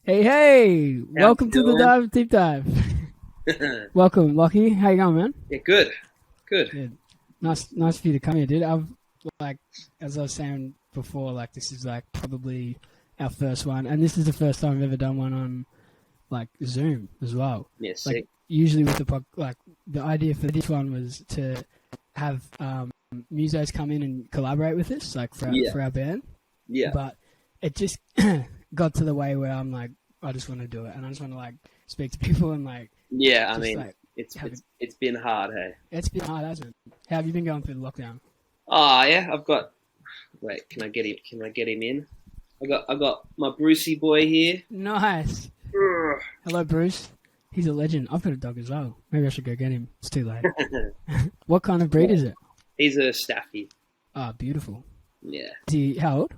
Hey, welcome to the Dylan. Deep Dive. Welcome, Lachie. How you going, man? Yeah, good. Good. Nice for you to come here, dude. I've as I was saying before, this is probably our first one, and this is the first time I've ever done one on Zoom as well. Yeah, sick. Usually with the idea for this one was to have musos come in and collaborate with us, for our band. Yeah. But it just got to the way where I'm I just want to do it, and I just want to speak to people and Yeah, it's been hard, hey. It's been hard, hasn't it? How have you been going through the lockdown? Oh yeah, I've got. Wait, can I get him? Can I get him in? I got my Brucey boy here. Nice. Ugh. Hello, Bruce. He's a legend. I've got a dog as well. Maybe I should go get him. It's too late. What kind of breed is it? He's a Staffy. Oh, beautiful. Yeah. Is he how old?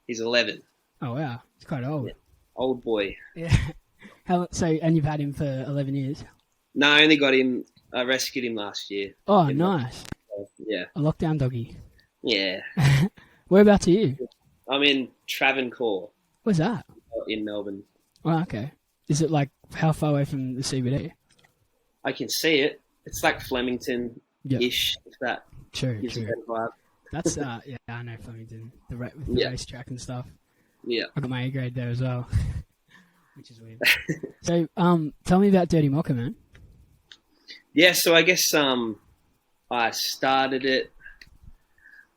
He's 11. Oh wow, he's quite old. Yeah. Old boy. Yeah. And you've had him for 11 years? No, I only got him. I rescued him last year. Oh, nice. Yeah. A lockdown doggy. Yeah. Whereabouts are you? I'm in Travancore. Where's that? In Melbourne. Oh, okay. Is it how far away from the CBD? I can see it. It's like Flemington-ish. If that True. gives a better vibe. That's yeah, I know Flemington. With the racetrack and stuff. Yeah. I got my A grade there as well, which is weird. So, tell me about Dirty Mocha, man. Yeah, so I guess I started it.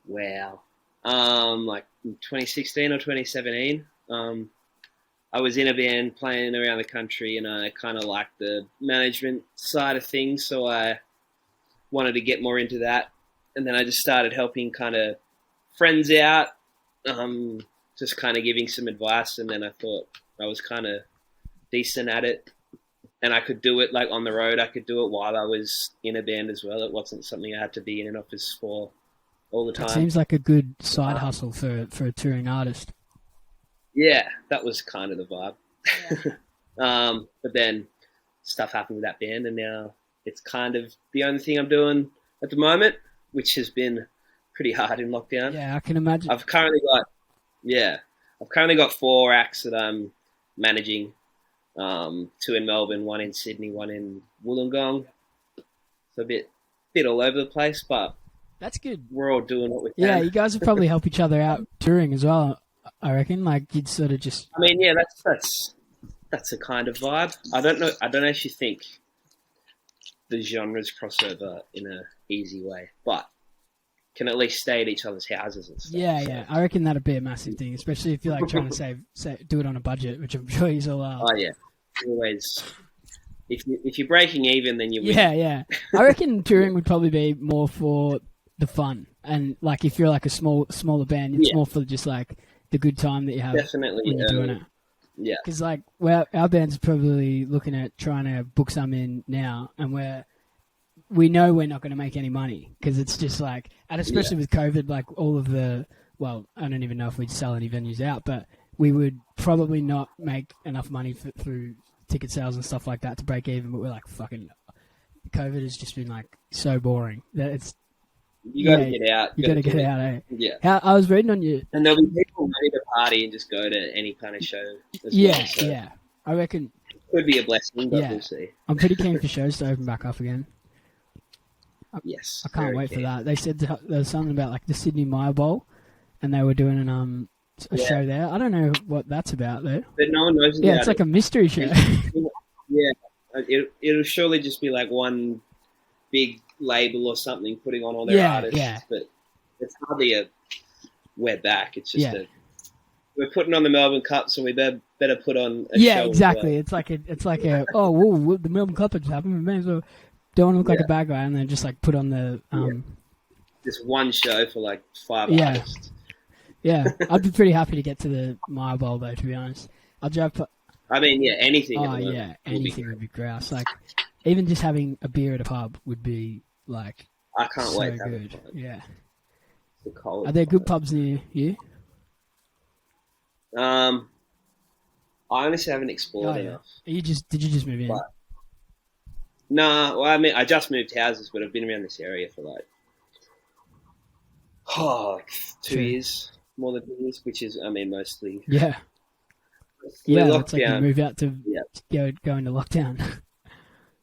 Wow, in 2016 or 2017. I was in a band playing around the country, and I kind of liked the management side of things, so I wanted to get more into that. And then I just started helping kind of friends out, just kind of giving some advice. And then I thought I was kind of decent at it, and I could do it on the road. I could do it while I was in a band as well. It wasn't something I had to be in an office for all the time. It seems like a good side hustle for a touring artist. Yeah, that was kind of the vibe. Yeah. But then stuff happened with that band, and now it's kind of the only thing I'm doing at the moment, which has been pretty hard in lockdown. Yeah, I can imagine. I've currently got 4 acts that I'm managing. 2 in Melbourne, 1 in Sydney, 1 in Wollongong. So a bit all over the place, but that's good. We're all doing what we can. Yeah, you guys would probably help each other out touring as well, I reckon. You'd sort of just. I mean, yeah, that's a kind of vibe. I don't actually think the genres cross over in a easy way, but can at least stay at each other's houses and stuff. Yeah. I reckon that'd be a massive thing, especially if you're trying to do it on a budget, which I'm sure you all are. Oh yeah, always. If you're breaking even, then you win. Yeah. I reckon touring would probably be more for the fun, and if you're a smaller band, it's more for just the good time that you have. Definitely when you're doing it. Yeah, because our band's probably looking at trying to book some in now, and we know we're not going to make any money because it's just and especially with COVID, all of the I don't even know if we'd sell any venues out, but we would probably not make enough money through ticket sales and stuff like that to break even. But we're fucking COVID has just been so boring that it's. You got to get out. You got to get out, eh? Yeah. I was reading on you. And there'll be people ready to party and just go to any kind of show. Yeah. I reckon. It could be a blessing, but we'll see. I'm pretty keen for shows to open back up again. Yes. I can't wait for that. They said there was something about the Sydney Mire Bowl, and they were doing a show there. I don't know what that's about though. But no one knows about it. Yeah, it's like a mystery show. Yeah. It'll surely just be one big label or something putting on all their artists, but it's hardly we're back. It's just we're putting on the Melbourne Cup, so we better put on a show. Yeah, exactly. It's like the Melbourne Cup has happened. We may as well don't look like a bad guy, and then just put on the just one show for 5 artists. Yeah, I'd be pretty happy to get to the Mire Bowl though. To be honest, I'll drive. Anything. Oh yeah, anything would be grouse. Even just having a beer at a pub would be I can't wait. So good. Yeah. The cold. Are there good pubs near you? I honestly haven't explored enough. Did you just move in? No, I just moved houses, but I've been around this area for 2 years, more than 2 years, which is, mostly. Yeah. Yeah, locked it's like down. you move out to Yeah. go into lockdown.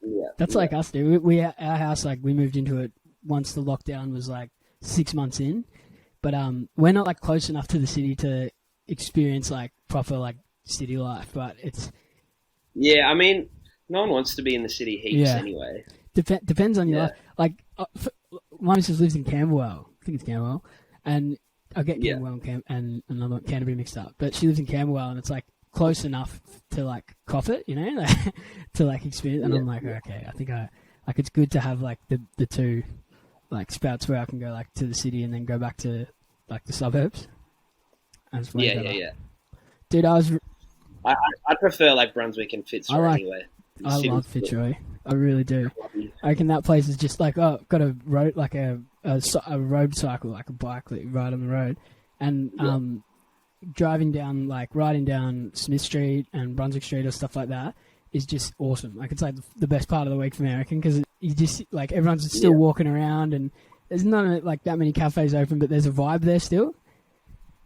Yeah. That's Yeah. like us, dude. Our house, like, we moved into it once the lockdown was like 6 months in, but we're not like close enough to the city to experience like proper like city life. But it's Yeah, I mean, no one wants to be in the city heaps yeah, anyway. depends on your Yeah. life. Like, my missus lives in Camberwell. I think it's Camberwell, and I get Yeah. Camberwell and another Canterbury mixed up. But she lives in Camberwell, and it's like close enough to like cough it, to like experience. And Yeah. I'm like, okay, I think like it's good to have like the two like spouts where I can go like to the city and then go back to like the suburbs. And it's way Yeah, better. yeah. Dude, I prefer like Brunswick and Fitzroy anyway. I love Fitzroy. I really do. Lovely. I reckon that place is just like, got a road, like a road cycle, like a bike that you ride on the road, and riding down Smith Street and Brunswick Street or stuff like that is just awesome. Like, it's like the best part of the week for me, I reckon, because you just like everyone's still walking around and there's not like that many cafes open, but there's a vibe there still.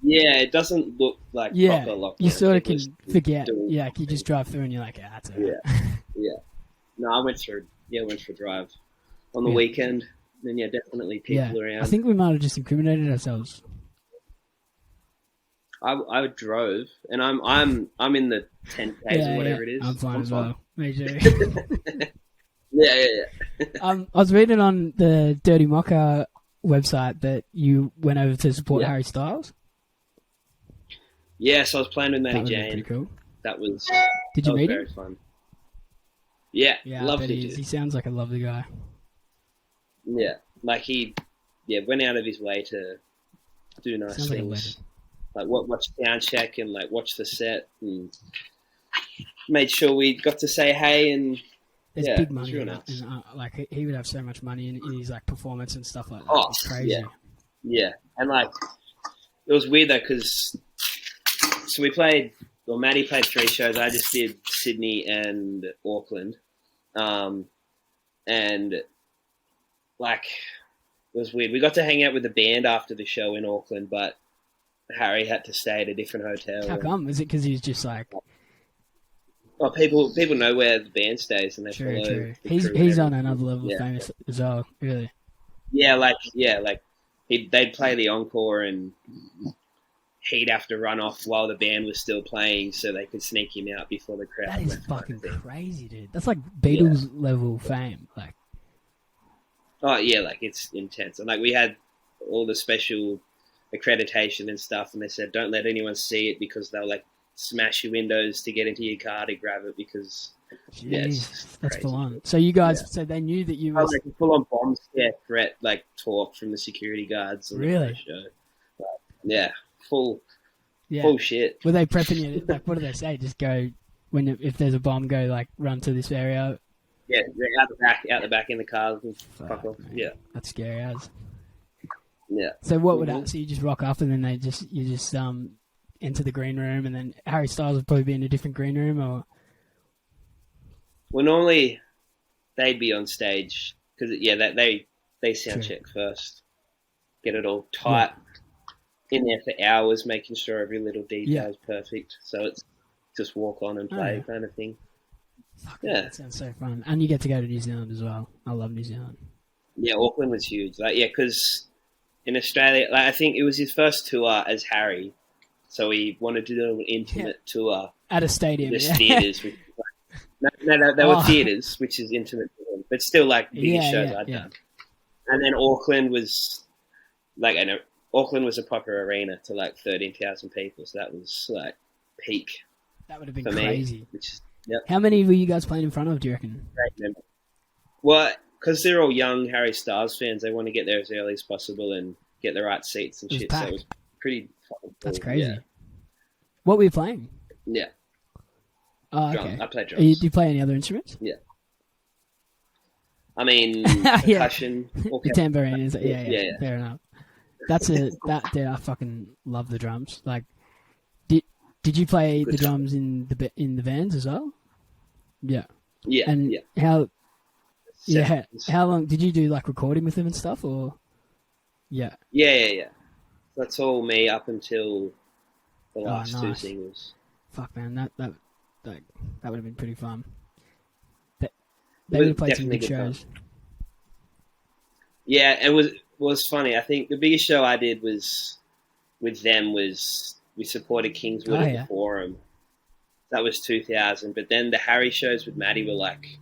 Yeah, it doesn't look like proper lockdown. You sort of can People forget. doing Yeah, like you just drive through and you're like, that's it. Yeah. No, I went for a drive on the weekend. And definitely people around. I think we might have just incriminated ourselves. I drove, and I'm in the 10Ks or whatever it is. I'm fine as well. Me too. Yeah. I was reading on the Dirty Mocha website that you went over to support Harry Styles. Yeah, so I was playing with Matty Jane. Pretty cool. That was. Did you meet him? Very fun. Yeah, loved it. He sounds like a lovely guy. Yeah, like he, went out of his way to do nice sounds things. Like watch sound check and like watch the set and made sure we got to say hey and. There's big money in nice. it, and like he would have so much money in his like performance and stuff like that. Oh, it's crazy. Yeah, and like it was weird though because we played. Well, Maddie played 3 shows. I just did Sydney and Auckland, and like it was weird. We got to hang out with the band after the show in Auckland, but Harry had to stay at a different hotel. How come? Is it because he's just like? Well, people know where the band stays, and they follow. True. He's on another level of famous as well. Really. Yeah, they'd play the encore, and he'd have to run off while the band was still playing, so they could sneak him out before the crowd. That is fucking crazy, dude. That's like Beatles level fame, like. Oh yeah, like it's intense, and like we had all the special accreditation and stuff, and they said don't let anyone see it because they'll like smash your windows to get into your car to grab it because that's full on. So you guys, so they knew that you were like a full on bomb scare threat, like talk from the security guards. On really? The show. Yeah, full shit. Were they prepping you? Like, what do they say? Just go if there's a bomb, go like run to this area. Yeah, out the back in the car. Fuck off. Yeah, that's scary as. Yeah. So what would happen? So you just rock up and then you just enter the green room, and then Harry Styles would probably be in a different green room, or. Well, normally they'd be on stage because they sound check first, get it all tight in there for hours, making sure every little detail is perfect. So it's just walk on and play kind of thing. Fuck, that sounds so fun, and you get to go to New Zealand as well. I love New Zealand. Yeah, Auckland was huge. Like, because in Australia, like I think it was his first tour as Harry, so he wanted to do an intimate tour at a stadium. There's theaters. No, they were theaters, which is intimate for him, but still like biggest shows I'd done. And then Auckland was like, Auckland was a proper arena to like 13,000 people, so that was like peak. That would have been for crazy. Me, How many were you guys playing in front of? Do you reckon? Great memory. Well, because they're all young Harry Styles fans, they want to get there as early as possible and get the right seats and shit. So it was pretty fucking cool. That's crazy. Yeah. What were you playing? Yeah. Oh, Drums. okay. I play drums. Do you play any other instruments? Yeah. I mean, percussion. The tambourine is yeah. Fair enough. Dude, I fucking love the drums. Like, did you play the drums in the bands as well? Yeah. Yeah. And how long did you do like recording with them and stuff, or? Yeah. Yeah. That's all me up until the last two singles. Fuck, man, that would have been pretty fun. They It would was have played some definitely good good fun. shows. Yeah, it was funny. I think the biggest show I did was with them was we supported Kingswood Oh, at yeah. the Forum. That was 2000. But then the Harry shows with Maddie were like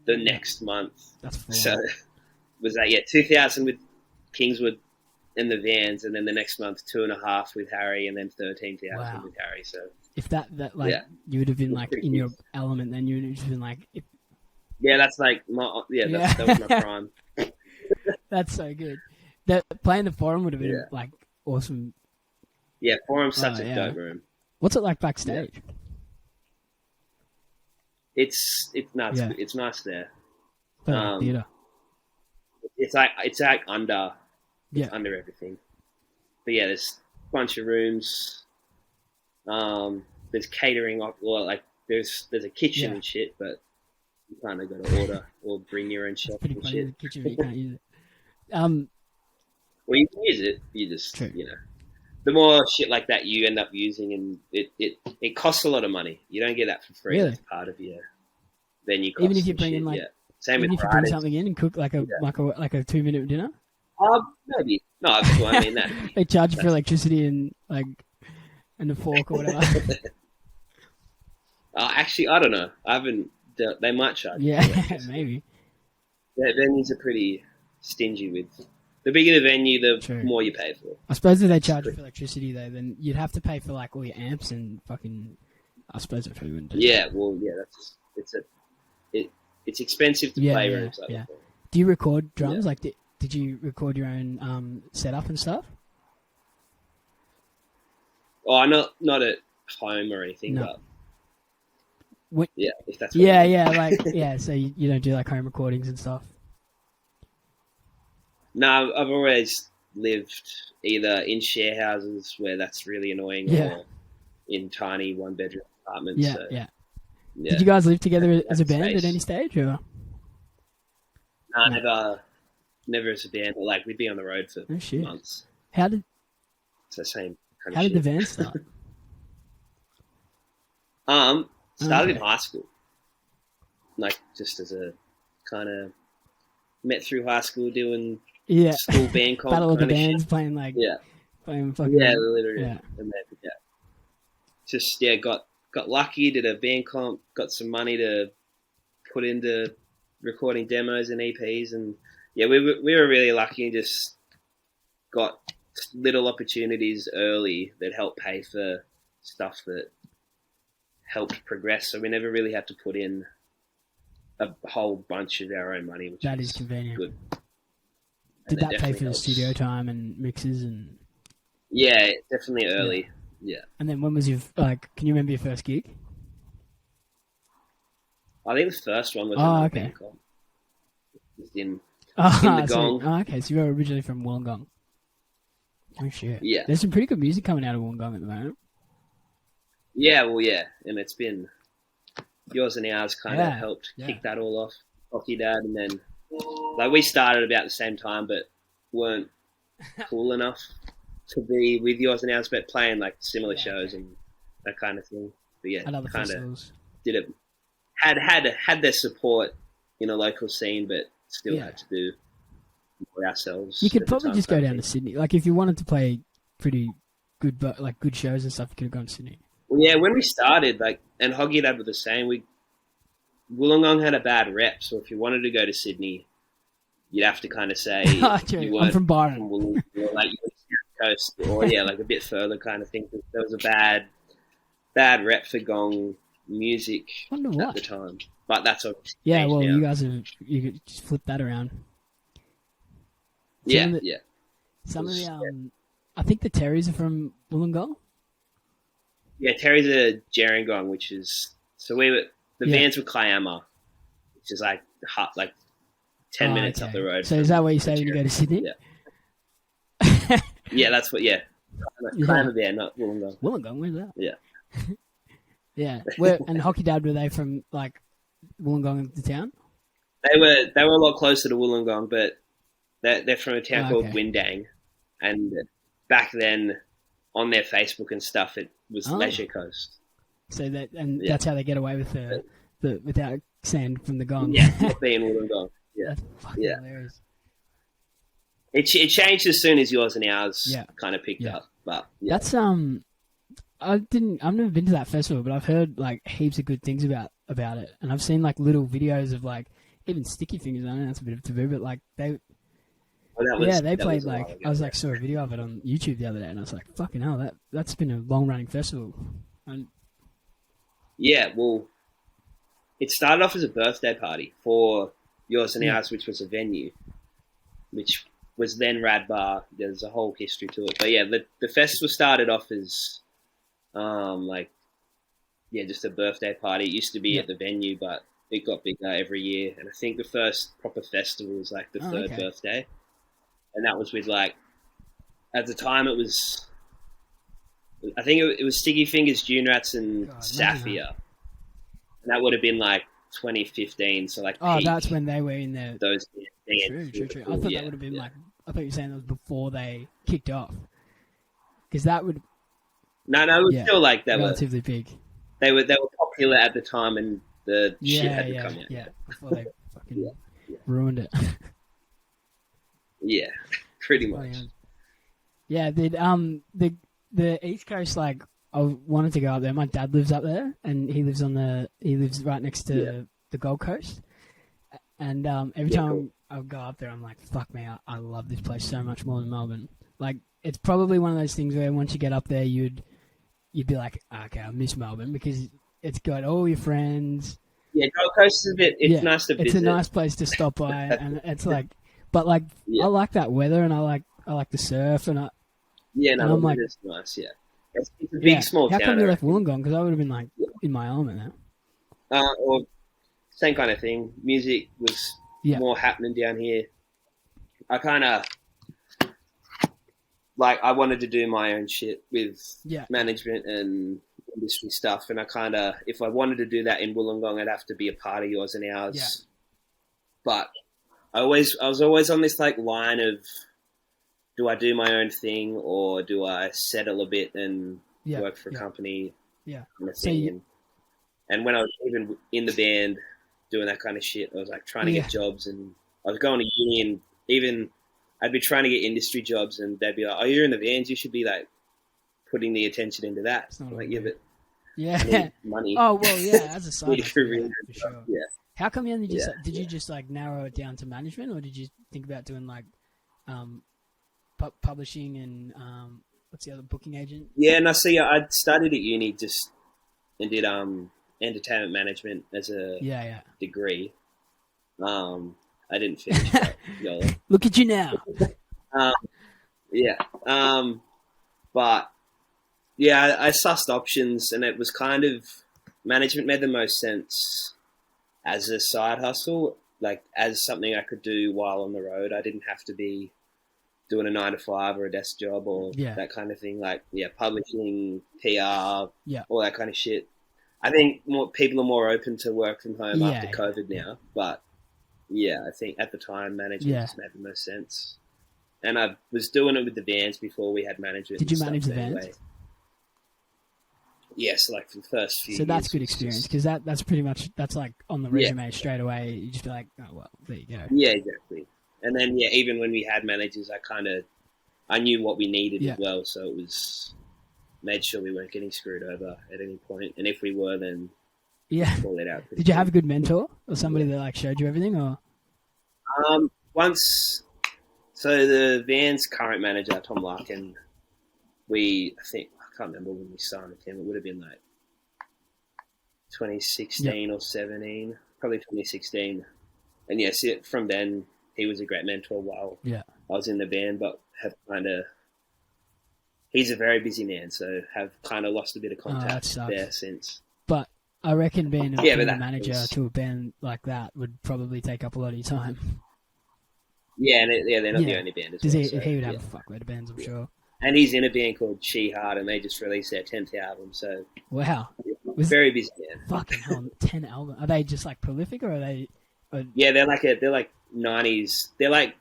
the next month. That's full So on. was that 2000 with Kingswood and the Vans, and then the next month 2.5 with Harry, and then 13,000 Wow. with Harry. So If that like Yeah. you would have been It's like pretty in your big. element, then you would have just been like, yeah, that's like that was my prime. that's so good. Playing the Forum would have been Yeah. like awesome. Yeah, Forum's such Oh, a yeah. dope room. What's it like backstage? It's nuts. Yeah. It's nice there. Like theater. It's like under everything. But yeah, there's a bunch of rooms. There's catering, or like there's a kitchen and shit, but you kind of got to order or bring your own chef Pretty and funny in shit. the kitchen, but you can't use it. Well, you can use it. You just True. the more shit like that you end up using, and it costs a lot of money. You don't get that for free. Really? It's part of your venue costs. Even if you and bring shit, in like, same even with if you bring riders. something in and cook like a 2-minute dinner, Maybe no. Well, I mean that. they charge you for electricity and and the fork or whatever. Actually, I don't know. I haven't. They might charge. Yeah, for electricity. maybe. Venues are pretty stingy with. The bigger the venue, the True. more you pay for. I suppose if they charge you for electricity though, then you'd have to pay for like all your amps and fucking. I suppose it probably wouldn't do. Yeah, well, yeah, it's expensive to play rooms. Yeah. Do you record drums? Like, did you record your own setup and stuff? Oh, not at home or anything, No. but yeah, if that's what you mean. So you don't do like home recordings and stuff. No, I've always lived either in share houses where that's really annoying, or in tiny 1-bedroom apartments. Yeah, so, yeah. Did you guys live together as a band space. at any stage? Or? No, never as a band. But like we'd be on the road for months. How did So same kind how of did the shit. band start? Started in Okay. high school, like just as a kind of met through high school doing school band comp Battle of the kind of bands, shit. playing like Yeah, playing fucking literally. Yeah. And then, just got lucky, did a band comp, got some money to put into recording demos and EPs, and we were really lucky and just got little opportunities early that helped pay for stuff that helped progress. So we never really had to put in a whole bunch of our own money, which That is convenient. good. Did And that it pay for definitely the helps. studio time and mixes and? Yeah, definitely early. Yeah. And then when was your can you remember your first gig? I think the first one was okay. band comp. It was in The Gong. Okay, so you were originally from Wollongong. Oh shit. Yeah. There's some pretty good music coming out of Wollongong at the moment. Yeah, well, yeah, and it's been yours and ours kind of Yeah, helped yeah. kick that all off. Hockey Dad, and then like we started about the same time, but weren't cool enough to be with yours and ours, but playing like similar shows and that kind of thing. But yeah, At other kind of festivals. did it. Had their support in a local scene, but still had to do it ourselves. You could at the probably time just go kind of down to thing. Sydney. Like if you wanted to play pretty good, but like good shows and stuff, you could have gone to Sydney. Well, yeah, when we started, and Hoggy Dad were the same. Wollongong had a bad rep, so if you wanted to go to Sydney, you'd have to kind of say True. you I'm weren't from Byron. from Wollongong, or like you were South Coast, or like a bit further kind of thing. There was a bad rep for gong music Wonder why. at the time, but that's obviously Yeah, changed well, now. you could just flip that around. Yeah, Some of the- yeah. Some of the I think the Terrys are from Wollongong. Yeah, Terry's a Gerringong, which is so the bands were Kiama, which is like 10 minutes up the road. So is that what you say when you go to Sydney? Yeah. Yeah, that's what. Yeah, Kiama, yeah, not Wollongong. Wollongong, where's that? Yeah. Yeah. And Hockey Dad, were they from like Wollongong, the town? They were a lot closer to Wollongong, but they're from a town called Windang, and back then on their Facebook and stuff, it was Leisure Coast. So that's how they get away with the without sand from the gong. Yeah, not being Wollongong. Yeah, That's fucking hilarious. It changed as soon as yours and ours kind of picked up. But that's I've never been to that festival, but I've heard like heaps of good things about it, and I've seen like little videos of like even Sticky Fingers. I know that's a bit of taboo, but like they played like I was like saw a video of it on YouTube the other day, and I was like, fucking hell, that's been a long running festival. And yeah, well, it started off as a birthday party for yours and ours, which was a venue, which was then Rad Bar. There's a whole history to it, but yeah, the festival started off as just a birthday party. It used to be at the venue, but it got bigger every year. And I think the first proper festival was like the third birthday. And that was with like, at the time it was, I think it was Sticky Fingers, Dune Rats and Sapphire. And that would have been like 2015. So like, that's when they were in there. Those True. I thought that would have been like, I thought you were saying that was before they kicked off. Because that would... No, it was still like they relatively big. They were popular at the time, and the shit had to come out. Yeah, before they fucking ruined it. Yeah, pretty much. Yeah, the East Coast, like I wanted to go up there. My dad lives up there, and he lives right next to the Gold Coast. And every time I go up there, I'm like, fuck me, I love this place so much more than Melbourne. Like, it's probably one of those things where once you get up there, you'd be like, okay, I miss Melbourne because it's got all your friends. Yeah, Gold Coast is a bit. It's nice to visit. It's a nice place to stop by, and it's like, but like, I like that weather, and I like the surf, and I'm like, it's nice. Yeah, it's a big small town. How come you left Wollongong? Because I would have been like in my element now. Or same kind of thing. Music was more happening down here. I kind of. Like, I wanted to do my own shit with management and industry stuff. And I kind of, if I wanted to do that in Wollongong, I'd have to be a part of yours and ours. Yeah. But I was always on this like line of, do I do my own thing or do I settle a bit and work for a company? Yeah. Kind of thing. And when I was even in the band doing that kind of shit, I was like trying to get jobs, and I was going to uni, and even I'd be trying to get industry jobs, and they'd be like, "Oh, you're in the bands. You should be like putting the attention into that." I'm like, but money. Oh well, as a side hustle, for sure. Yeah. How come you did you just like narrow it down to management, or did you think about doing like publishing and what's the other, booking agent? Yeah, and I I studied at uni and did entertainment management as a degree. I didn't finish that. Look at you now. But I sussed options, and it was kind of, management made the most sense as a side hustle, like as something I could do while on the road. I didn't have to be doing a 9-to-5 or a desk job or that kind of thing. Like, publishing, PR, all that kind of shit. I think more people are more open to work from home after COVID now, but I think at the time management just made the most sense. And I was doing it with the bands before we had management. Did you manage the bands? Anyway. Yes, like for the first few years. So that's good experience, because that's pretty much, that's like on the resume straight away. You just be like, oh, well, there you go. Yeah, exactly. And then, even when we had managers, I knew what we needed as well. So it was, made sure we weren't getting screwed over at any point. And if we were, then call it out. Did you have a good mentor or somebody that like showed you everything, or? So the Van's current manager, Tom Larkin, I can't remember when we signed with him. It would have been like 2016 or 17, probably 2016. And from then he was a great mentor while I was in the band, but he's a very busy man, so have kind of lost a bit of contact there since. But I reckon being a manager to a band like that would probably take up a lot of your time. Yeah, and they're not the only band as well. He would have a fuckload of bands, I'm sure. And he's in a band called She Hard, and they just released their 10th album. So wow, very busy band. Fucking hell, 10 albums. Are they just like prolific, or are they? Yeah, they're like 90s. They're like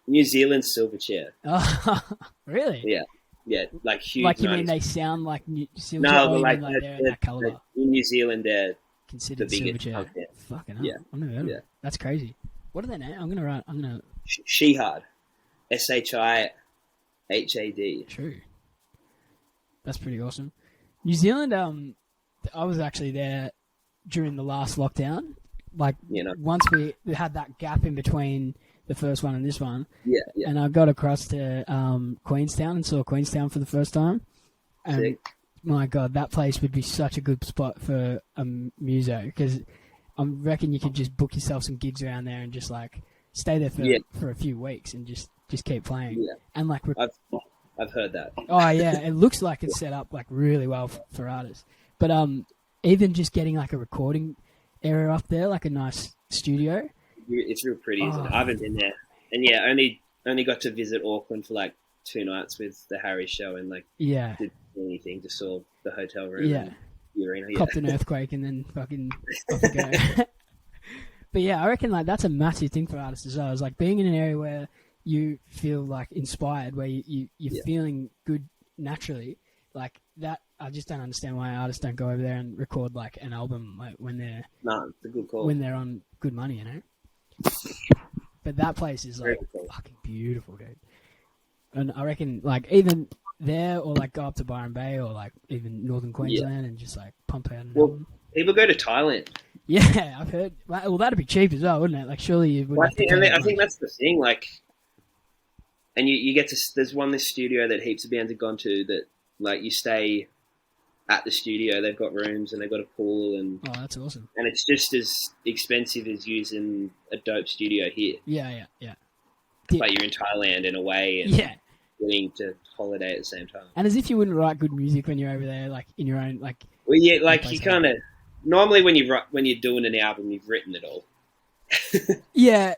New Zealand Silverchair. Oh, really? Yeah. Yeah, like huge. Like you mean they sound like Silverchair? No, Or but you like, mean like they're in that caliber? in New Zealand, they're Considered the biggest. Silverchair. Yeah. Fucking hell. Yeah. I've never heard of Yeah. them. That's crazy. What are they now? I'm gonna. Shihad. Shihad. True. That's pretty awesome. New Zealand. I was actually there during the last lockdown. Like, once we had that gap in between the first one and this one. Yeah. And I got across to Queenstown and saw Queenstown for the first time. And Sick. my God, that place would be such a good spot for a muso, because I reckon you could just book yourself some gigs around there and just like stay there for a few weeks and just keep playing. Yeah. And like, I've heard that. oh yeah, it looks like it's set up like really well for artists. But even just getting like a recording area up there, like a nice studio. It's real pretty, isn't it? I haven't been there, and yeah, only got to visit Auckland for like 2 nights with the Harry show, and like didn't do anything, just saw the hotel room, and the arena, copped an earthquake, and then fucking off you go. But yeah, I reckon like that's a massive thing for artists as well. It's like being in an area where you feel like inspired, where you're feeling good naturally, like that. I just don't understand why artists don't go over there and record like an album like when they're it's a good call. when they're on good money, you know. But that place is like fucking beautiful, dude. And I reckon like even there, or like go up to Byron Bay, or like even Northern Queensland, and just like pump out an album. People go to Thailand. Yeah, I've heard. Well, that'd be cheap as well, wouldn't it? Like, surely you wouldn't. I think that's the thing. Like, and you get to. There's this studio that heaps of bands have gone to, that like you stay at the studio. They've got rooms and they've got a pool, and that's awesome. And it's just as expensive as using a dope studio here. Yeah. But you're in Thailand in a way, and getting to holiday at the same time. And as if you wouldn't write good music when you're over there, like in your own like. Well, yeah, like you kind of normally when you're doing an album, you've written it all. Yeah.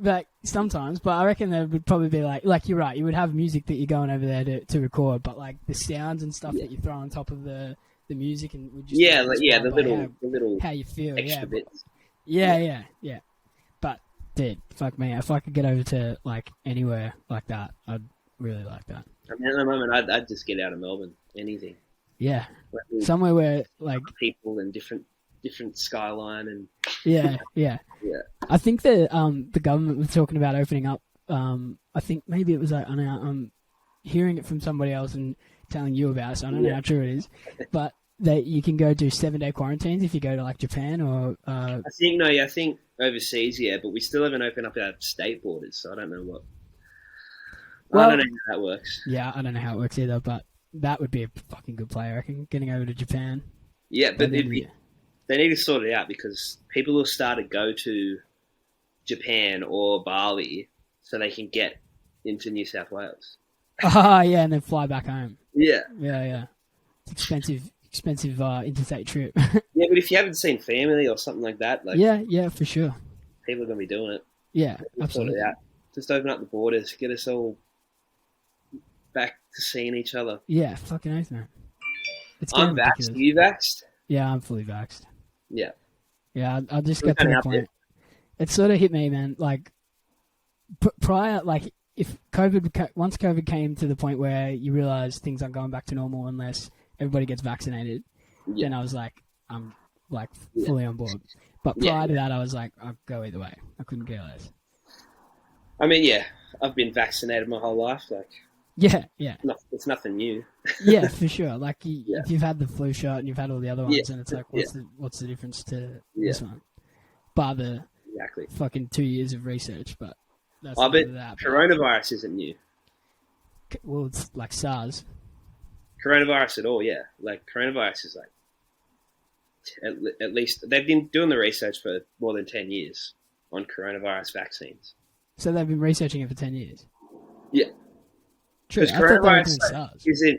Like sometimes, but I reckon there would probably be like you're right. You would have music that you're going over there to record, but like the sounds and stuff that you throw on top of the music, and would just the little how you feel, extra bits. Yeah. But dude, fuck me, if I could get over to like anywhere like that, I'd really like that. I mean, at the moment, I'd just get out of Melbourne. Anything. Yeah, somewhere where like people and different skyline and yeah. I think the government was talking about opening up. I think maybe it was like I'm hearing it from somebody else and telling you about it, so I don't know how true it is. But that you can go do 7-day quarantines if you go to like Japan or. I think overseas, but we still haven't opened up our state borders, so I don't know what. I don't know how that works. Yeah, I don't know how it works either, but that would be a fucking good play, I reckon, getting over to Japan. Yeah, but they need to sort it out, because people will start to go to Japan or Bali so they can get into New South Wales. Oh, yeah, and then fly back home. Yeah. It's expensive interstate trip. Yeah, but if you haven't seen family or something like that, like yeah, for sure. People are going to be doing it. Yeah, absolutely. Sort it out. Just open up the borders, get us all back to seeing each other. Yeah, fucking oath, man. I'm vaxxed. Are you vaxxed? Yeah, I'm fully vaxxed. Yeah. Yeah, I just got to the point. It sort of hit me, man. Like, prior, like, if once COVID came to the point where you realize things aren't going back to normal unless everybody gets vaccinated, then I was like, I'm like fully on board. But prior to that, I was like, I'll go either way. I couldn't care less. I mean, I've been vaccinated my whole life. Like, yeah. It's nothing new. Yeah, for sure. Like, if you've had the flu shot and you've had all the other ones, and it's like, what's the difference to this one? Bar the fucking 2 years of research, but that's coronavirus isn't new. Well, it's like SARS. Coronavirus at all, yeah. Like, coronavirus is like, at least, they've been doing the research for more than 10 years on coronavirus vaccines. So they've been researching it for 10 years? Yeah. Because coronavirus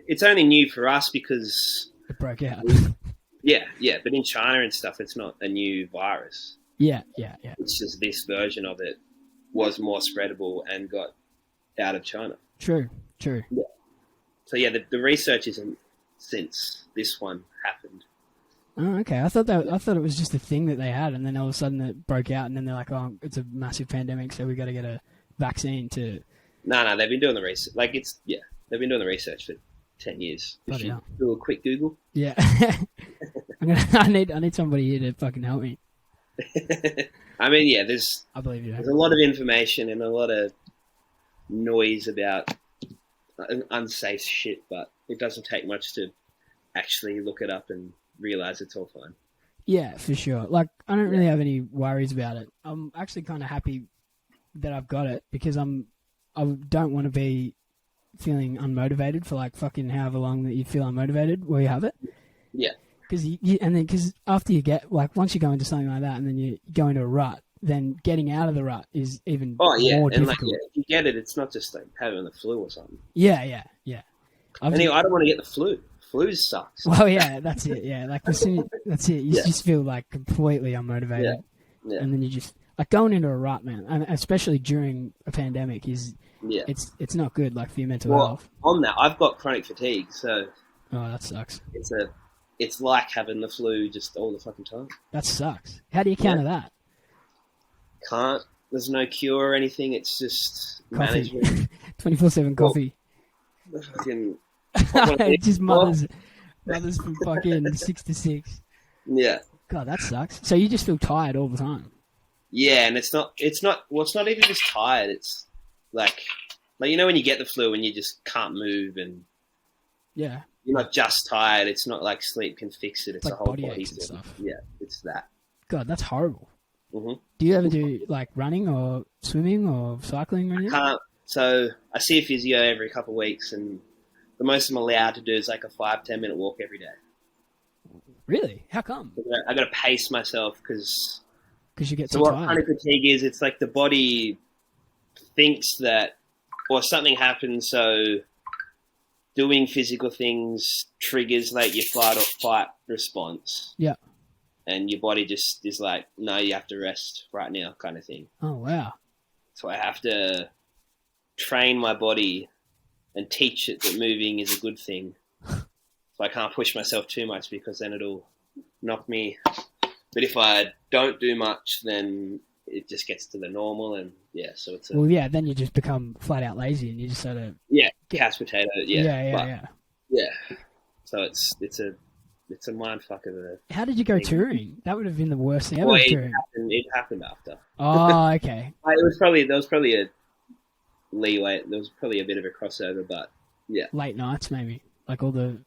it's only new for us because it broke out. But in China and stuff, it's not a new virus. Yeah. It's just this version of it was more spreadable and got out of China. True. Yeah. So the research isn't since this one happened. Oh, okay. I thought it was just a thing that they had, and then all of a sudden it broke out, and then they're like, "Oh, it's a massive pandemic, so we got to get a vaccine to." No, they've been doing the research. Like, it's They've been doing the research for 10 years. Bloody hell. Do a quick Google. Yeah. I need somebody here to fucking help me. I mean, yeah, there's I believe you. a lot of information and a lot of noise about unsafe shit, but it doesn't take much to actually look it up and realize it's all fine. Yeah, for sure. Like, I don't really have any worries about it. I'm actually kind of happy that I've got it because I don't want to be feeling unmotivated for like fucking however long that you feel unmotivated while you have it. Yeah. Because after you get, like, once you go into something like that and then you go into a rut, then getting out of the rut is even more difficult. And like, if you get it, it's not just like having the flu or something. Yeah. Anyway, I don't want to get the flu. Flu sucks. Well, yeah, that's it. Yeah, like that's it. You just feel like completely unmotivated, and then you just like going into a rut, man. And especially during a pandemic, it's not good. Like for your mental health. On that, I've got chronic fatigue, so that sucks. It's like having the flu just all the fucking time. That sucks. How do you counter that? Can't. There's no cure or anything. It's just coffee. management. 24/7 coffee. Fucking. Just mothers from fucking 6 to 6. Yeah. God, that sucks. So you just feel tired all the time. Yeah, and it's not even just tired. It's like you know when you get the flu and you just can't move and you're not just tired. It's not like sleep can fix it. It's like a whole body body aches and stuff. Yeah, it's that. God, that's horrible. Mm-hmm. Do you ever do like running or swimming or cycling or anything? I can't. So I see a physio every couple of weeks, and the most I'm allowed to do is like a 5-10 minute walk every day. Really? How come? I got to pace myself because you get too so what tired. chronic fatigue is, it's like the body thinks that, or something happens, so doing physical things triggers like your flight or fight response. Yeah. And your body just is like, no, you have to rest right now, kind of thing. Oh wow. So I have to train my body and teach it that moving is a good thing. So I can't push myself too much because then it'll knock me. But if I don't do much, then it just gets to the normal, and so it's then you just become flat out lazy and you just sort of couch potato. Yeah. So it's a mind fuck of a. How did you go touring? That would have been the worst thing ever. Well, touring. It happened after. Oh, okay. There was probably a leeway. There was probably a bit of a crossover, but yeah. Late nights, maybe, like all the.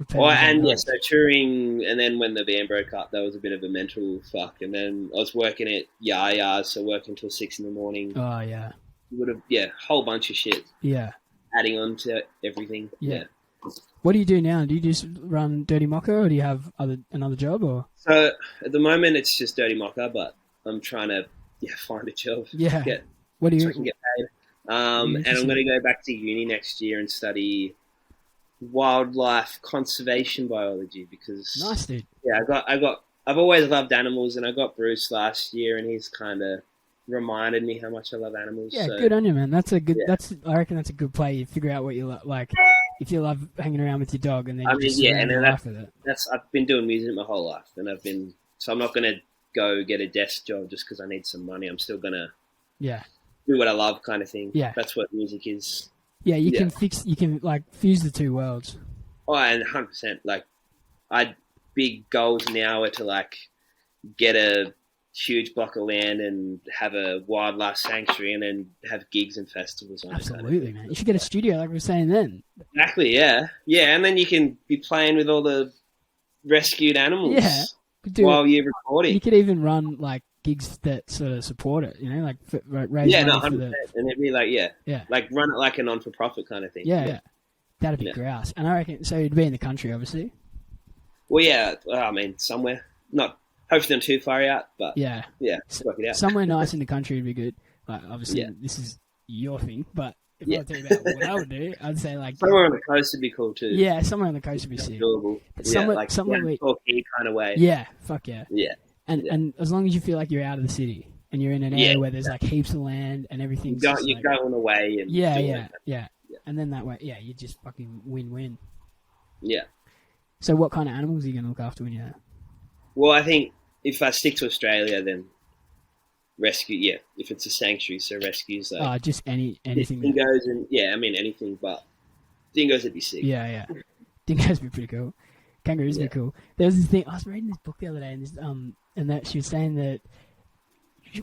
So touring, and then when the band broke up, that was a bit of a mental fuck. And then I was working at Yaya, so working till 6 in the morning. Oh yeah. Would have whole bunch of shit. Yeah. Adding on to everything. Yeah. What do you do now? Do you just run Dirty Mocha, or do you have another job? Or so at the moment it's just Dirty Mocha, but I'm trying to find a job. Yeah. So I can get paid. And I'm going to go back to uni next year and study wildlife conservation biology because nice, dude. Yeah, I've always loved animals, and I got Bruce last year, and he's kind of reminded me how much I love animals. Yeah, good on you, man. That's a good. I reckon that's a good play. You figure out what you like. If you love hanging around with your dog, and then I've been doing music my whole life, and I'm not gonna go get a desk job just because I need some money. I'm still gonna do what I love, kind of thing. Yeah, that's what music is. Yeah, you can like fuse the two worlds. Oh, and 100%. Like, big goals now are to like get a huge block of land and have a wildlife sanctuary, and then have gigs and festivals on it. Absolutely, man. You should get a studio, like we were saying then. Exactly. Yeah, and then you can be playing with all the rescued animals. Yeah, while you're recording. You could even run like gigs that sort of support it, like raise money 100%. And it'd be like, like run it like a non-for-profit kind of thing. Yeah. That'd be grouse. And I reckon, so you'd be in the country, obviously. Well, I mean, somewhere. Not, hopefully not too far out, but work it out. Somewhere nice in the country would be good. Like, obviously, this is your thing, but if I tell you about what I would do, I'd say like... Somewhere on the coast would be cool too. Yeah, somewhere on the coast would be sick. Doable. Somewhere Torquay kind of way. Yeah, fuck yeah. Yeah. And as long as you feel like you're out of the city and you're in an area where there's like heaps of land and everything's you're going away and yeah. And then that way, you just fucking win-win. Yeah. So what kind of animals are you going to look after when you're there? Well, I think if I stick to Australia, then rescue, if it's a sanctuary, so rescues like... just anything. Dingoes and, anything, but Dingoes would be sick. Yeah. Dingoes would be pretty cool. Kangaroos would be cool. There was this thing, I was reading this book the other day, and that she was saying that,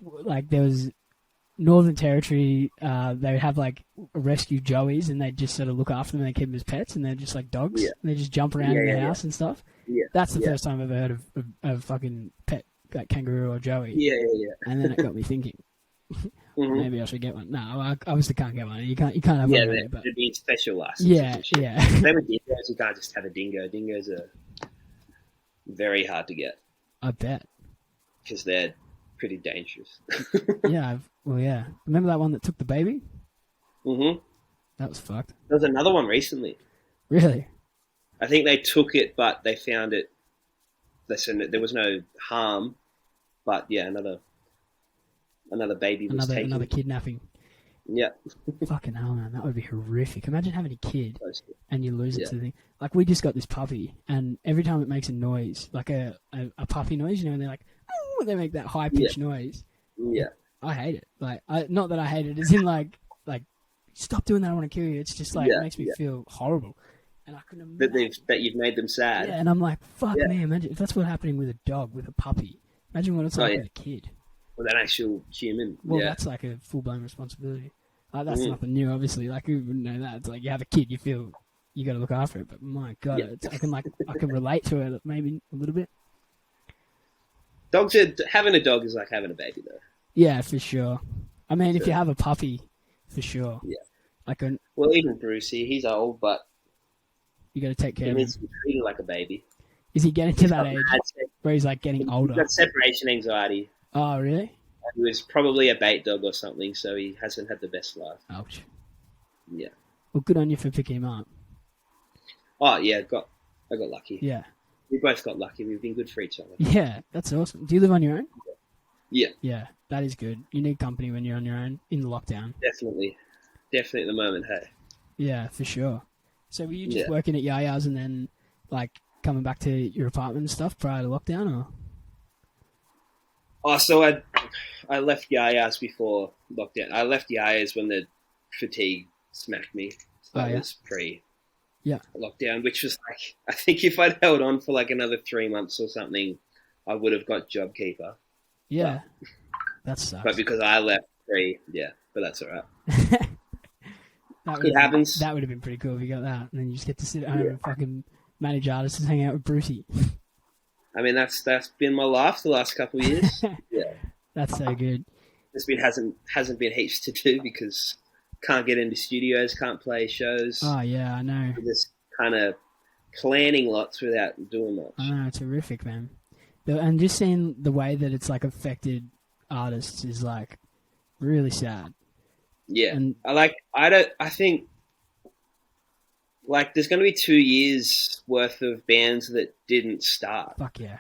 like, there was Northern Territory, they would have, like, rescue joeys, and they'd just sort of look after them and they keep them as pets, and they're just like dogs. Yeah. And they just jump around in the house and stuff. Yeah. That's the first time I've ever heard of fucking pet, like, kangaroo or joey. Yeah. And then it got me thinking, maybe I should get one. No, I obviously can't get one. You can't have yeah, one. Yeah, it'd be special license. Yeah. Same with dingoes, you can't just have a dingo. Dingoes are very hard to get. I bet. Because they're pretty dangerous. Yeah. Remember that one that took the baby? Mm-hmm. That was fucked. There was another one recently. Really? I think they took it, but they found it. Listen, there was no harm, but yeah, another baby was taken. Another kidnapping. Yeah. Fucking hell, man. That would be horrific. Imagine having a kid and you lose it to the thing. Like, we just got this puppy, and every time it makes a noise, like a puppy noise, and they're like, oh, they make that high-pitched noise. Yeah. I hate it. Like, not that I hate it, as in, like, stop doing that, I want to kill you. It's just, like, it makes me feel horrible. And I couldn't imagine. That you've made them sad. Yeah, and I'm like, fuck me, imagine if that's what's happening with a dog, with a puppy. Imagine what it's like with a kid. With an actual human. Well, that's like a full-blown responsibility. That's nothing new, obviously. Like, who wouldn't know that? It's like you have a kid, you feel you got to look after it. But my God, I can relate to it maybe a little bit. Having a dog is like having a baby, though. Yeah, for sure. I mean, if you have a puppy, for sure. Yeah. Well, even Brucey, he's old, but you got to take care of him. He's treated like a baby. Is he getting to that age where he's like getting older? He's got separation anxiety. Oh, really? He was probably a bait dog or something, so he hasn't had the best life. Ouch. Yeah. Well, good on you for picking him up. Oh, yeah, I got lucky. Yeah. We both got lucky. We've been good for each other. Yeah, that's awesome. Do you live on your own? Yeah. Yeah, that is good. You need company when you're on your own in the lockdown. Definitely at the moment, hey. Yeah, for sure. So were you just working at Yaya's and then, like, coming back to your apartment and stuff prior to lockdown, or? Oh, so I left Yaya's before lockdown. I left Yaya's when the fatigue smacked me. So that was pre-lockdown, which was like, I think if I'd held on for like another 3 months or something, I would have got JobKeeper. Yeah, that sucks. But because I left but that's all right. It happens. That would have been pretty cool if you got that, and then you just get to sit at home and fucking manage artists and hang out with Brucey. I mean, that's been my life the last couple of years. Yeah, that's so good. Hasn't been heaps to do because can't get into studios, can't play shows. Oh yeah, I know. We're just kind of planning lots without doing much. I know, it's horrific, man. And just seeing the way that it's like affected artists is like really sad. Yeah, and I think like there's going to be 2 years worth of bands that didn't start. Fuck yeah.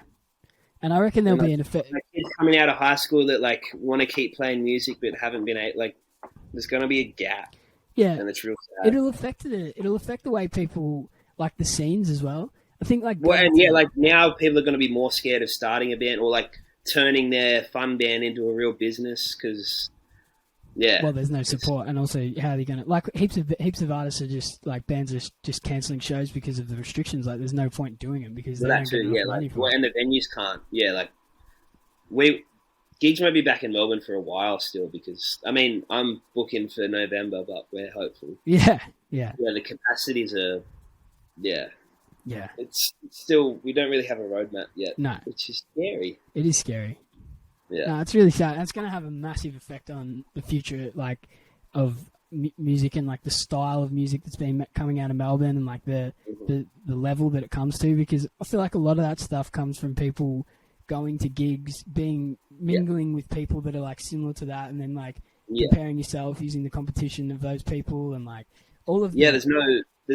And I reckon there'll be an effect. Like kids coming out of high school that like want to keep playing music but haven't been like. There's going to be a gap. Yeah, and it's real sad. It'll affect the way people like the scenes as well. I think like like now people are going to be more scared of starting a band or like turning their fun band into a real business because. Yeah. Well, there's no support, and also how are you going to like heaps of artists are just like bands are just cancelling shows because of the restrictions. Like, there's no point doing them because they don't get enough money for it. And the venues can't. Yeah, like gigs might be back in Melbourne for a while still because I mean I'm booking for November, but we're hopeful. Yeah. Yeah, the capacities are. Yeah. Yeah. It's still we don't really have a roadmap yet. No. Which is scary. It is scary. Yeah. No, it's really sad. It's going to have a massive effect on the future, like, of music and like the style of music that's been coming out of Melbourne and like the level that it comes to. Because I feel like a lot of that stuff comes from people going to gigs, mingling with people that are like similar to that, and then like comparing yourself using the competition of those people and like all of there's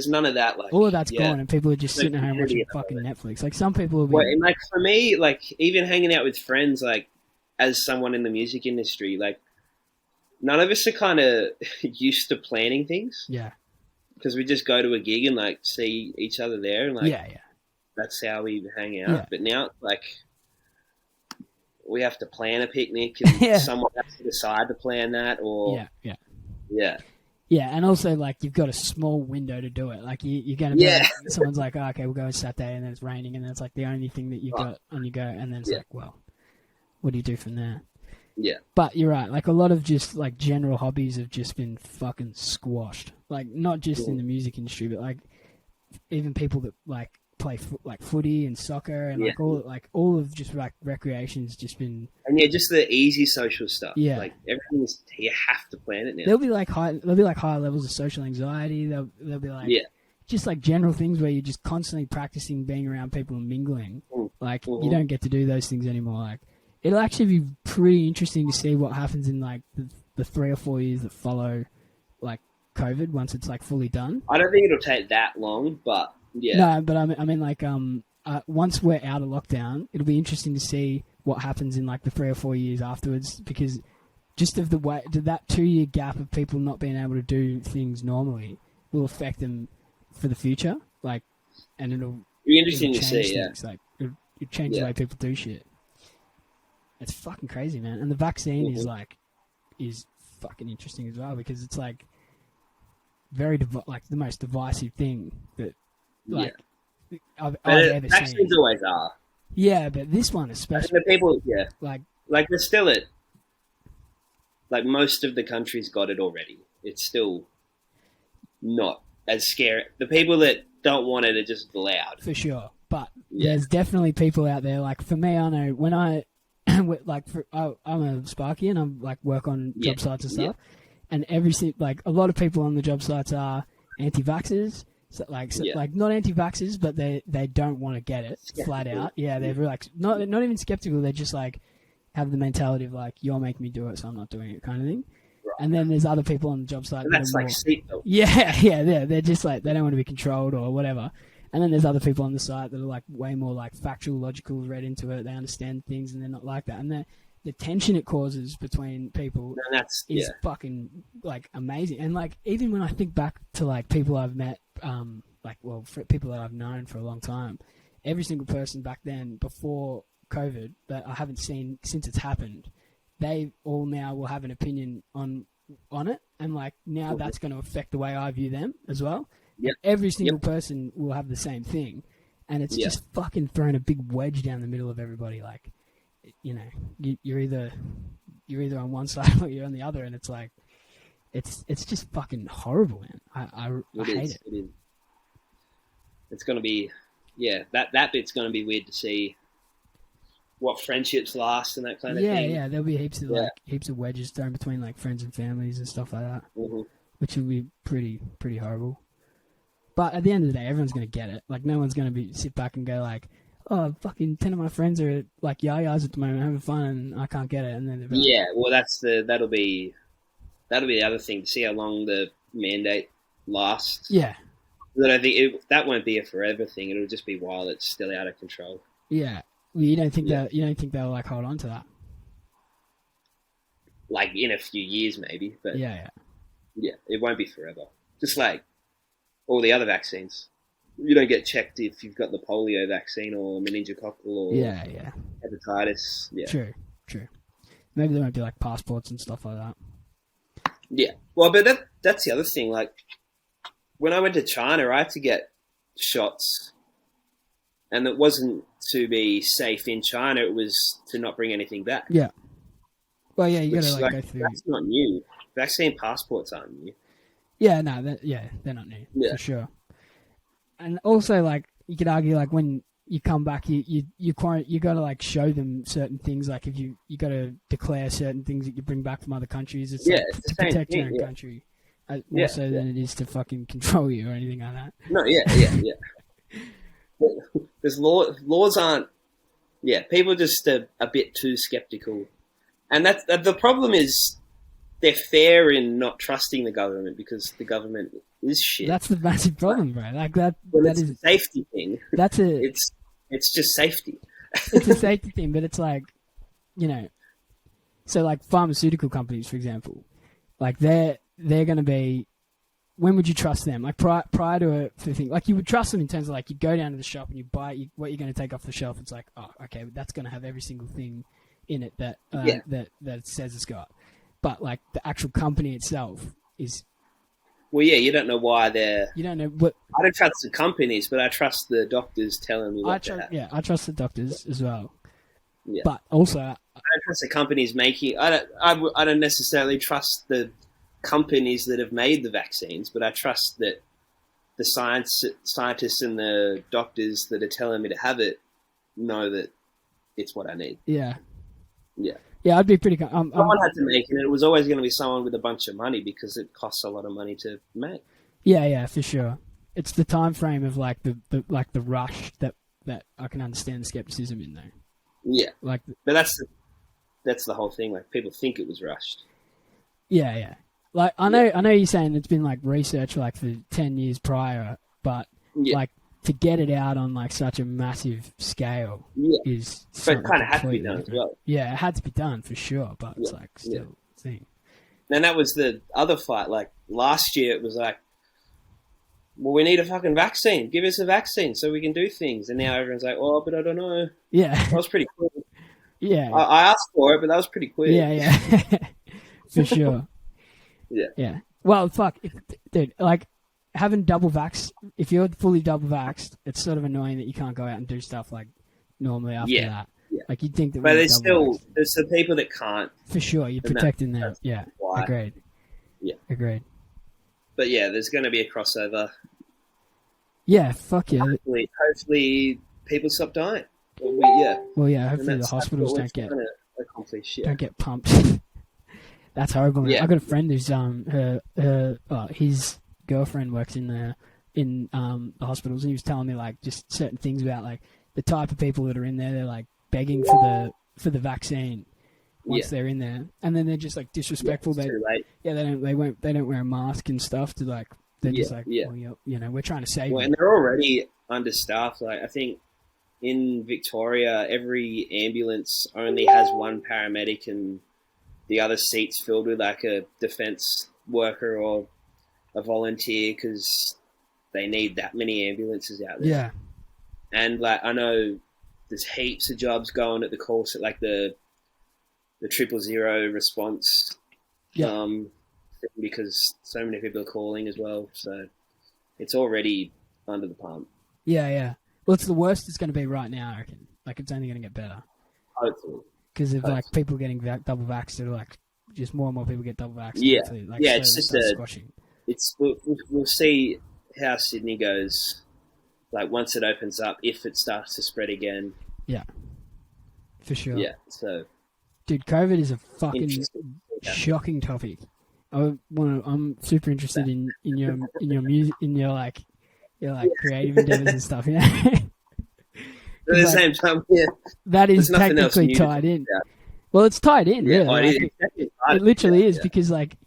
none of that. Like all of that's gone, and people are just sitting at home watching fucking Netflix. Like some people will be. Well, and like for me, like even hanging out with friends, like. As someone in the music industry, like none of us are kind of used to planning things. Yeah. Because we just go to a gig and like see each other there and like that's how we hang out. Yeah. But now like we have to plan a picnic and someone has to decide to plan that or Yeah, Yeah, and also like you've got a small window to do it. Like you're going to be like, someone's like, oh, okay, we'll go on Saturday, and then it's raining, and then it's like the only thing that you've got on your go, and then it's like, well, what do you do from there? Yeah. But you're right. Like a lot of just like general hobbies have just been fucking squashed. Like not just in the music industry, but like even people that like play like footy and soccer and all of just like recreation's just been. And just the easy social stuff. Yeah. Like everything's, you have to plan it now. There'll be like higher levels of social anxiety. There'll be like just like general things where you're just constantly practicing being around people and mingling. Like you don't get to do those things anymore. Like it'll actually be pretty interesting to see what happens in like the 3 or 4 years that follow like COVID once it's like fully done. I don't think it'll take that long, but yeah. No, but I mean like once we're out of lockdown, it'll be interesting to see what happens in like the 3 or 4 years afterwards, because just of the way that 2 year gap of people not being able to do things normally will affect them for the future. Like, and it'll be interesting to change see. Things. Like it'll change the way people do shit. It's fucking crazy, man. And the vaccine is fucking interesting as well, because it's like very like the most divisive thing that like I've ever seen. Vaccines always are. Yeah, but this one especially. The people, like they're still at. Like most of the countries got it already. It's still not as scary. The people that don't want it are just loud. For sure, but there's definitely people out there. Like for me, I know when I'm a Sparky and I'm like work on job sites and stuff, and like a lot of people on the job sites are anti-vaxxers. So like not anti-vaxxers, but they don't want to get it flat out. Yeah, they're like not even skeptical. They're just like have the mentality of like, you're making me do it, so I'm not doing it, kind of thing. Right. And then there's other people on the job site. And that's like seatbelt. Yeah. They're just like, they don't want to be controlled or whatever. And then there's other people on the site that are like way more like factual, logical, read into it. They understand things and they're not like that. And the tension it causes between people is fucking like amazing. And like, even when I think back to like people I've met, people that I've known for a long time, every single person back then before COVID that I haven't seen since it's happened, they all now will have an opinion on it, and like now that's going to affect the way I view them as well. Yep. Every single person will have the same thing, and it's just fucking throwing a big wedge down the middle of everybody. Like, you know, you're either on one side or you're on the other, and it's like it's just fucking horrible, man. I hate it. It is. It's going to be that bit's going to be weird to see. What friendships last and that kind of thing. Yeah, there'll be heaps of wedges thrown between like friends and families and stuff like that, which will be pretty horrible. But at the end of the day, everyone's gonna get it. Like no one's gonna sit back and go like, oh, fucking 10 of my friends are like yayas at the moment having fun and I can't get it. And then well, that'll be the other thing, to see how long the mandate lasts. Yeah, but I think that won't be a forever thing. It'll just be while it's still out of control. Yeah. You don't think they'll like hold on to that? Like in a few years, maybe, but yeah, it won't be forever. Just like all the other vaccines, you don't get checked if you've got the polio vaccine or meningococcal or hepatitis. Yeah, true. Maybe there won't be like passports and stuff like that. Yeah, well, but that's the other thing. Like when I went to China, I had to get shots, and it wasn't to be safe in China, it was to not bring anything back. Yeah. Well, yeah, you gotta go through. That's not new. Vaccine passports aren't new. Yeah, no, they're not new for sure. And also, like, you could argue, like, when you come back, you gotta like show them certain things. Like, if you gotta declare certain things that you bring back from other countries. It's like, it's to protect your own country, more so than it is to fucking control you or anything like that. No, yeah. There's laws aren't. Yeah, people just a bit too skeptical, and that's the problem. Is they're fair in not trusting the government because the government is shit. That's the massive problem, bro. Like that. Well, that is a safety thing. It's just safety. It's a safety thing, but it's like, you know, so like pharmaceutical companies, for example, like they're going to be. When would you trust them? Like prior to a thing, like you would trust them in terms of like you go down to the shop and you buy what you're going to take off the shelf. It's like, oh, okay, that's going to have every single thing in it that it says it's got. But like the actual company itself is Well, yeah, you don't know why they're. You don't know what. I don't trust the companies, but I trust the doctors telling me what to have. Yeah, I trust the doctors as well. Yeah. But also, I don't trust the companies making. I don't necessarily trust the companies that have made the vaccines, but I trust that the scientists and the doctors that are telling me to have it know that it's what I need. Yeah. Yeah. Yeah, I'd be pretty. Someone had to make it. It was always going to be someone with a bunch of money because it costs a lot of money to make. Yeah, for sure. It's the time frame of like the rush that I can understand the skepticism in there. Yeah, like, but that's the whole thing. Like people think it was rushed. Yeah. Like I know you're saying it's been like research like for 10 years prior, but like to get it out on like such a massive scale is. But it kind of had to be done as well. Yeah, it had to be done for sure, but it's like still a thing. And that was the other fight. Like last year, it was like, well, we need a fucking vaccine. Give us a vaccine so we can do things. And now everyone's like, oh, but I don't know. Yeah, that was pretty cool. Yeah, I asked for it, but that was pretty quick. Yeah, for sure. Yeah. Well, fuck, dude. Like having double vax. If you're fully double vaxxed, it's sort of annoying that you can't go out and do stuff like normally after that. Yeah. Like you'd think that. But there's some people that can't. For sure, you're protecting them. Yeah. Why. Agreed. Yeah. Agreed. But yeah, there's going to be a crossover. Yeah. Fuck yeah. Hopefully people stop dying. Well, yeah. Hopefully the hospitals don't get pumped. That's horrible. Yeah. I got a friend who's his girlfriend works in the hospitals, and he was telling me like just certain things about like the type of people that are in there. They're like begging for the vaccine once they're in there, and then they're just like disrespectful. They don't wear a mask and stuff to like. They're just like, well, you know, we're trying to save you. And they're already understaffed. Like I think in Victoria, every ambulance only has one paramedic and the other seats filled with like a defence worker or a volunteer because they need that many ambulances out there. Yeah. And like I know there's heaps of jobs going at the call center, like the 000 response. Yeah. Because so many people are calling as well, so it's already under the pump. Yeah. Well, it's the worst it's going to be right now, I reckon. Like it's only going to get better. Hopefully. Because of like people getting double vaxxed, or like just more and more people get double vaxxed. Yeah, like, it's just squashing. We'll see how Sydney goes. Like once it opens up, if it starts to spread again. Yeah, for sure. Yeah, so. Dude, COVID is a fucking shocking topic. I'm super interested in your music, in your like creative endeavors and stuff. Yeah. At the same time, that is technically tied in. Well, it's tied in, really. It literally is because, like,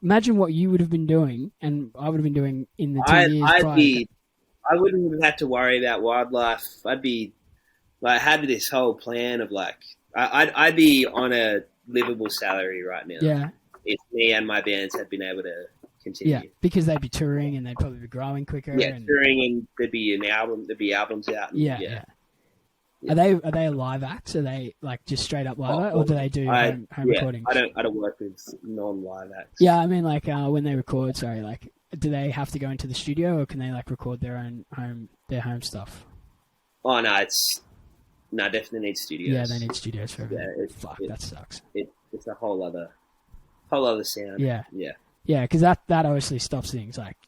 imagine what you would have been doing, and I would have been doing in the 2 years prior. I wouldn't have had to worry about wildlife. I'd be like, had this whole plan of like, I'd be on a livable salary right now. Yeah. If me and my bands had been able to continue. Yeah, because they'd be touring and they'd probably be growing quicker. Yeah, touring and there'd be albums out. And, yeah. Are they live acts? Are they like just straight up live, or do they do home recordings? I don't work with non-live acts. Yeah, I mean like when they record, like do they have to go into the studio, or can they like record their own home stuff? Oh no, definitely need studios. Yeah, they need studios for everything. That sucks. It's a whole other sound. Yeah, because that obviously stops things. Like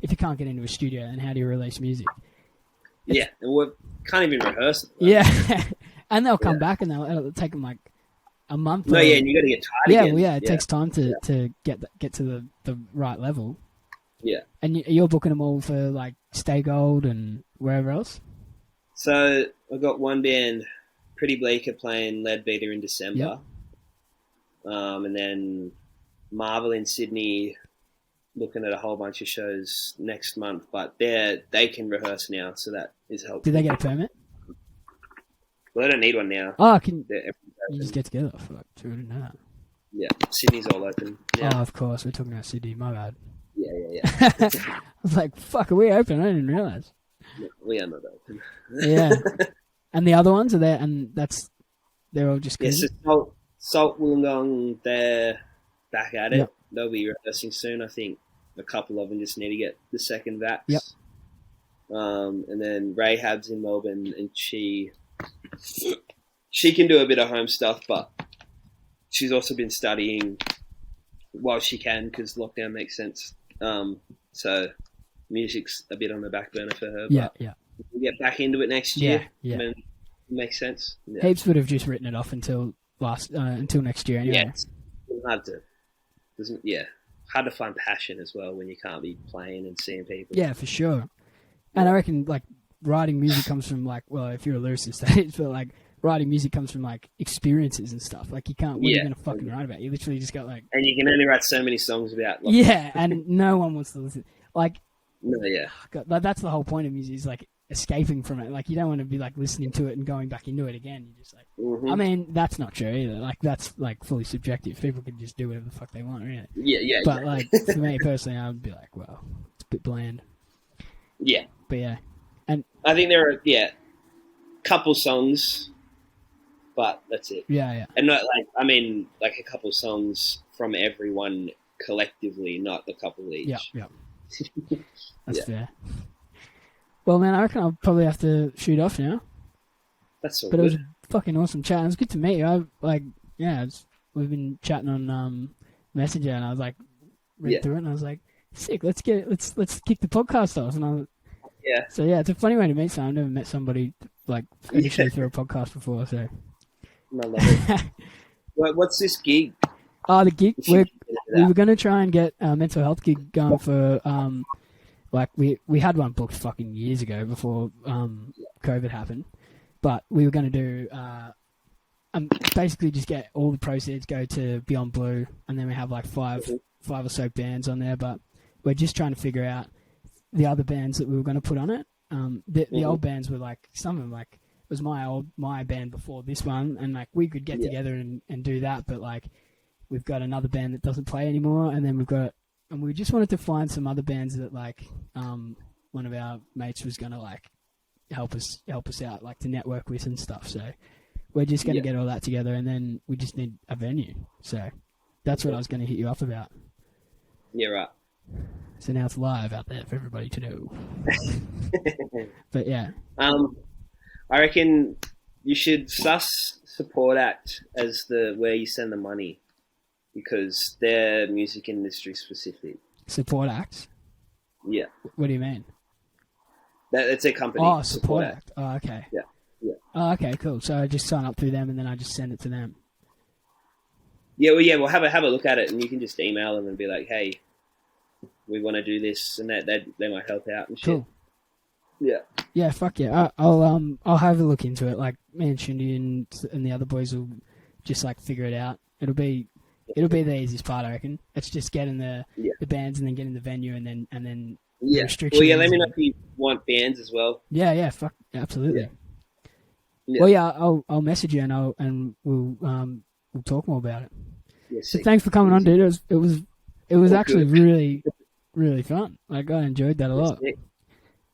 if you can't get into a studio, then how do you release music? And we can't even rehearse it. Right? Yeah, and they'll come back and it'll take them like a month. And you got to get tired again. It takes time to get to the right level. Yeah. And you're booking them all for like Stay Gold and wherever else? So I've got one band, Pretty Bleak, are playing Leadbeater in December. Yep. And then Marvel in Sydney, looking at a whole bunch of shows next month, but they can rehearse now, so that is helpful. Did they get a permit? Well, they don't need one now. Oh, you just get together? Fuck, I didn't know that. Yeah, Sydney's all open. Yeah. Oh, of course, we're talking about Sydney. My bad. Yeah. I was like, fuck, are we open? I didn't realise. Yeah, we are not open. Yeah. And the other ones are there, and they're all just good? Yeah, so Salt Wollongong, they're back at it. Yep. They'll be rehearsing soon, I think. a couple of them just need to get the second vax. Yep. And then Rahab's in Melbourne, and she can do a bit of home stuff, but she's also been studying while she can because lockdown makes sense. So music's a bit on the back burner for her. Yeah, but yeah. we'll get back into it next year. Yeah. I mean, it makes sense. Yeah. Heaps would have just written it off until next year anyway. Yeah, it's hard to, hard to find passion as well when you can't be playing and seeing people. Yeah, for sure. And I reckon, like, writing music comes from, like, well, if you're a lyricist, that is, but, like, writing music comes from, like, experiences and stuff. Like, you can't, what are you going to fucking write about? You literally just got, like... And you can only write so many songs about... Like, yeah, and no one wants to listen. Like... No, yeah. God, that's the whole point of music, is, like, escaping from it. Like, you don't want to be, like, listening to it and going back into it again. You're just, like... Mm-hmm. I mean, that's not true either. Like, that's, like, fully subjective. People can just do whatever the fuck they want, really. Yeah. But, like, for me personally, I would be like, well, it's a bit bland. Yeah. But, yeah. And I think there are, couple songs, but that's it. Yeah. And not like, I mean, like a couple songs from everyone collectively, not a couple each. Yeah. That's fair. Well, man, I reckon I'll probably have to shoot off now. That's all But good. it was a fucking awesome chat. It was good to meet you. We've been chatting on Messenger, and I was like, read through it, and I was like, sick. Let's kick the podcast off. And I was, So yeah, it's a funny way to meet someone. I've never met somebody like initially through a podcast before. So I love it. What's this gig? The gig we were going to try and get a mental health gig going for we had one booked fucking years ago before COVID happened, but we were going to do basically just get all the proceeds go to Beyond Blue, and then we have like five or so bands on there, but we're just trying to figure out the other bands that we were going to put on it. The old bands were like, some of them like, it was my band before this one, and like we could get together and do that, but like we've got another band that doesn't play anymore, and then we just wanted to find some other bands that like one of our mates was going to like help us out, like to network with and stuff. So we're just going to get all that together, and then we just need a venue. So that's what I was going to hit you up about. Yeah, right. So now it's live out there for everybody to know. But yeah. I reckon you should sus Support Act as where you send the money, because they're music industry specific. Support Act? Yeah. What do you mean? It's a company. Oh, Support Act. Oh, okay. Yeah. Oh, okay, cool. So I just sign up through them, and then I just send it to them. Yeah, we'll have a look at it, and you can just email them and be like, hey, we want to do this, and they might help out and shit. Cool. Yeah. Yeah, fuck yeah. I'll have a look into it. Like me and Shindy and the other boys will just like figure it out. It'll be the easiest part, I reckon. It's just getting the bands and then getting the venue and then the restrictions. Well, let me know if you want bands as well. Yeah, fuck, absolutely. Yeah. Well, yeah, I'll message you and we'll talk more about it. Yeah, so thanks for coming on, dude. It was actually good. really, really fun. Like I enjoyed that a lot. Sick.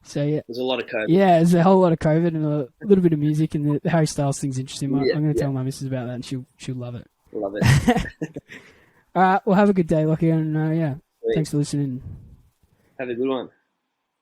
So yeah, there's a lot of COVID. Yeah, there's a whole lot of COVID and a little bit of music, and the Harry Styles thing's interesting. I'm going to tell my missus about that, and she'll love it. Love it. All right, well, have a good day, Lachie, and Sweet. thanks for listening. Have a good one.